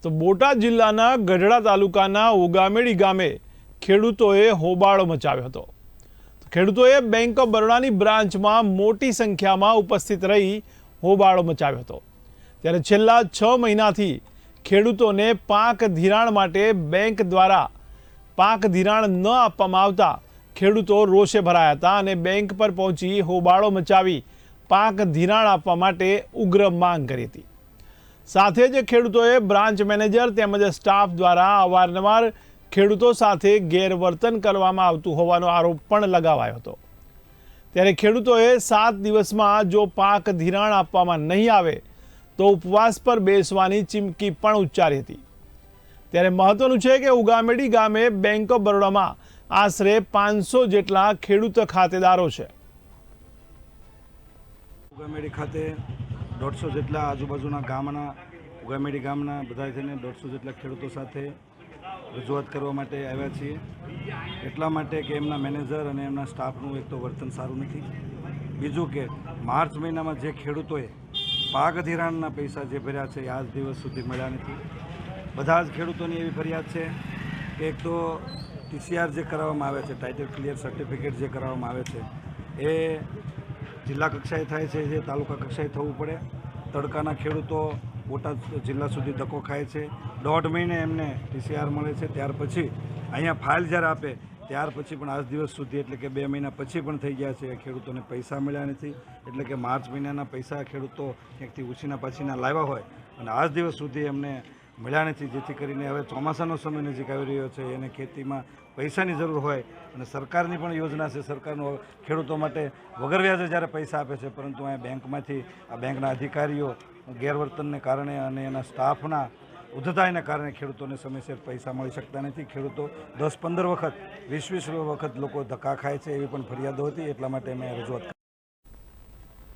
તો બોટાદ જિલ્લાના ગઢડા તાલુકાના ઉગામેડી ગામે ખેડૂતોએ હોબાળો મચાવ્યો હતો। ખેડૂતોએ બેંક ઓફ બરોડાની બ્રાન્ચમાં મોટી સંખ્યામાં ઉપસ્થિત રહી હોબાળો મચાવ્યો હતો। ત્યારે છેલ્લા 6 મહિનાથી ખેડૂતોને પાક ધિરાણ માટે બેંક દ્વારા પાક ધિરાણ ન આપવામાં આવતા ખેડૂતો રોષે ભરાયા હતા અને બેંક પર પહોંચી હોબાળો મચાવી પાક ધિરાણ આપવા માટે ઉગ્ર માંગ કરી હતી। સાથે જ ખેડૂતોએ બ્રાન્ચ મેનેજર તેમજ સ્ટાફ દ્વારા અવારનવાર ખેડૂતો સાથે ગેરવર્તન કરવામાં આવતું હોવાનો આરોપ પણ લગાવાયો હતો। ત્યારે ખેડૂતોએ 7 દિવસમાં જો પાક ધિરાણ આપવામાં નહીં આવે તો ઉપવાસ પર બેસવાની ચીમકી પણ ઉચ્ચારી હતી। ત્યારે મહત્વનું છે કે ઉગામેડી ગામે બેંક ઓફ બરોડામાં આશરે 500 જેટલા ખેડૂત ખાતેદારો છે। ઉગામેડી ખાતે 150 જેટલા આજુબાજુના ગામના ઉગામેડી ગામના બધા થઈને 150 જેટલા ખેડૂતો સાથે રજૂઆત કરવા માટે આવ્યા છીએ। એટલા માટે કે એમના મેનેજર અને એમના સ્ટાફનું એક તો વર્તન સારું નથી, બીજું કે માર્ચ મહિનામાં જે ખેડૂતોએ પાક ધિરાણના પૈસા જે ભર્યા છે એ આજ દિવસ સુધી મળ્યા નથી। બધા જ ખેડૂતોની એવી ફરિયાદ છે કે એક તો TCR જે કરાવવામાં આવે છે, ટાઇટલ ક્લિયર સર્ટિફિકેટ જે કરાવવામાં આવે છે એ જિલ્લા કક્ષાએ થાય છે, જે તાલુકા કક્ષાએ થવું પડે। તડકાના ખેડૂતો બોટાદ જિલ્લા સુધી ધક્કો ખાય છે। 1.5 મહિને એમને TCR મળે છે, ત્યાર પછી અહીંયા ફાઇલ જ્યારે આપે ત્યાર પછી પણ આજ દિવસ સુધી એટલે કે 2 મહિના પછી પણ થઈ ગયા છે, ખેડૂતોને પૈસા મળ્યા નથી। એટલે કે માર્ચ મહિનાના પૈસા ખેડૂતો ક્યાંકથી ઉછીના પાછીના લાવ્યા હોય અને આજ દિવસ સુધી એમને મળ્યા નથી, જેથી કરીને હવે ચોમાસાનો સમય નજીક આવી રહ્યો છે, એને ખેતીમાં પૈસાની જરૂર હોય અને સરકારની પણ યોજના છે, સરકારનો ખેડૂતો માટે વગર વ્યાજે જ્યારે પૈસા આપે છે, પરંતુ અહીંયા બેંકમાંથી આ બેંકના અધિકારીઓ ગેરવર્તનને કારણે અને એના સ્ટાફના ઉદ્ધતાઈને કારણે ખેડૂતોને સમયસર પૈસા મળી શકતા નથી। ખેડૂતો 10-15 વખત 20-20 વખત લોકો ધક્કા ખાય છે એવી પણ ફરિયાદો હતી, એટલા માટે મેં રજૂઆત કરી।